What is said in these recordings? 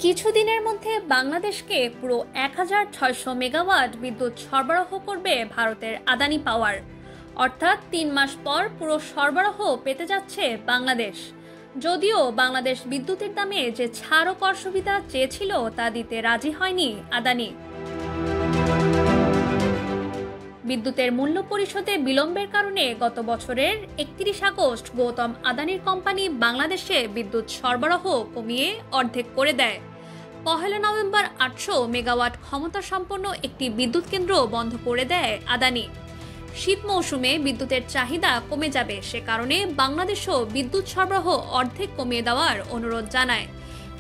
কিছুদিনের মধ্যে বাংলাদেশকে পুরো ১৬০০ মেগাওয়াট বিদ্যুৎ সরবরাহ করবে ভারতের আদানি পাওয়ার। অর্থাৎ ৩ মাস পর পুরো সরবরাহ পেতে যাচ্ছে বাংলাদেশ। যদিও বাংলাদেশ বিদ্যুতের দামে যে ছাড় ও কর সুবিধা চেয়েছিল তা দিতে রাজি হয়নি আদানি। বিদ্যুতের মূল্য পরিশোধে বিলম্বের কারণে গত বছরের ৩১ আগস্ট গৌতম আদানির কোম্পানি বাংলাদেশে বিদ্যুৎ সরবরাহ কমিয়ে অর্ধেক করে দেয়। ১ নভেম্বর ৮০০ মেগাওয়াট ক্ষমতা সম্পন্ন একটি বিদ্যুৎ কেন্দ্র বন্ধ করে দেয় আদানি। শীত মৌসুমে বিদ্যুতের চাহিদা কমে যাবে, সে কারণে বাংলাদেশও বিদ্যুৎ সরবরাহ অর্ধেক কমিয়ে দেওয়ার অনুরোধ জানায়।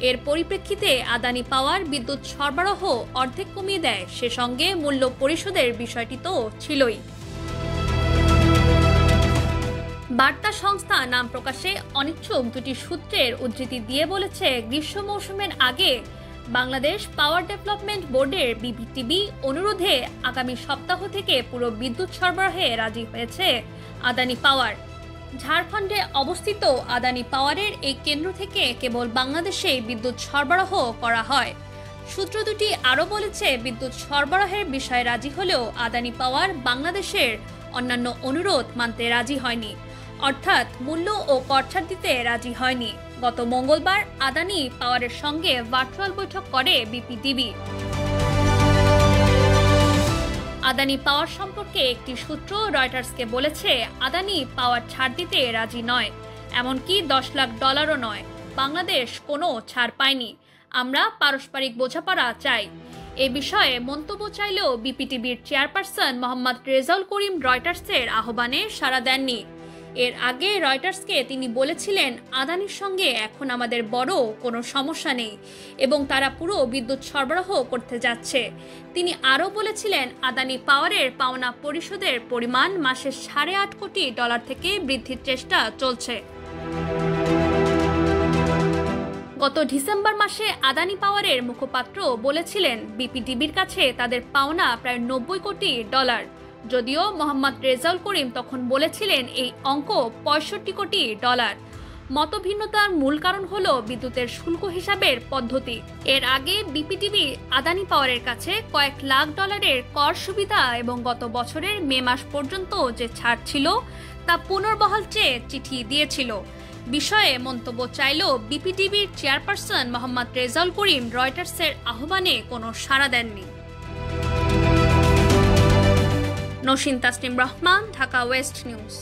এর পরিপ্রেক্ষিতে আদানি পাওয়ার বিদ্যুৎ সরবরাহ অর্ধেক কমিয়ে দেয়, সে সঙ্গে মূল্য পরিশোধের বিষয়টি তো ছিলই। বার্তা সংস্থা নাম প্রকাশে অনিচ্ছুক দুটি সূত্রের উদ্ধৃতি দিয়ে বলেছে, গ্রীষ্ম মৌসুমের আগে বাংলাদেশ পাওয়ার ডেভেলপমেন্ট বোর্ডের বিপিটিবি অনুরোধে আগামী সপ্তাহ থেকে পুরো বিদ্যুৎ সরবরাহে রাজি হয়েছে আদানি পাওয়ার। ঝাড়খণ্ডে অবস্থিত আদানি পাওয়ারের এই কেন্দ্র থেকে কেবল বাংলাদেশেই বিদ্যুৎ সরবরাহ করা হয়। সূত্র দুটি আরও বলেছে, বিদ্যুৎ সরবরাহের বিষয়ে রাজি হলেও আদানি পাওয়ার বাংলাদেশের অন্যান্য অনুরোধ মানতে রাজি হয়নি, অর্থাৎ মূল্য ও কর ছাড় দিতে রাজি হয়নি। গত মঙ্গলবার আদানি পাওয়ারের সঙ্গে ভার্চুয়াল বৈঠক করে বিপিটিবি। আদানি পাওয়ার সম্পর্কে একটি সূত্র রয়টার্সকে বলেছে, আদানি পাওয়ার ছাড় দিতে রাজি নয়, এমনকি $10 লাখ নয়। বাংলাদেশ কোনো ছাড় পায়নি, আমরা পারস্পরিক বোঝাপড়া চাই। এ বিষয়ে মন্তব্য চাইলেও বিপিটিবির চেয়ারপারসন মোহাম্মদ রেজাউল করিম রয়টার্সের আহ্বানে সাড়া দেননি। এর আগে রয়টার্সকে তিনি বলেছিলেন, আদানির সঙ্গে এখন আমাদের বড় কোনো সমস্যা নেই এবং তারা পুরো বিদ্যুৎ সরবরাহ করতে যাচ্ছে। তিনি আরও বলেছিলেন, আদানি পাওয়ারের পাওনা পরিশোধের পরিমাণ মাসে $8.5 কোটি থেকে বৃদ্ধির চেষ্টা চলছে। গত ডিসেম্বর মাসে আদানি পাওয়ারের মুখপাত্র বলেছিলেন, বিপিটিবির কাছে তাদের পাওনা প্রায় $90 কোটি। যদিও মোহাম্মদ রেজাউল করিম তখন বলেছিলেন এই অঙ্ক $65 কোটি। মতভিন্নতার মূল কারণ হলো বিদ্যুতের শুল্ক হিসাবের পদ্ধতি। এর আগে বিপিটিবি আদানি পাওয়ারের কাছে কয়েক লাখ ডলারের কর সুবিধা এবং গত বছরের মে মাস পর্যন্ত যে ছাড় ছিল তা পুনর্বহাল চেয়ে চিঠি দিয়েছিল। বিষয়ে মন্তব্য চাইলেও বিপিটিবির চেয়ারপারসন মোহাম্মদ রেজাউল করিম রয়টার্সের আহ্বানে কোনো সাড়া দেননি। Naushin Tasnim Rahman, Dhaka West news.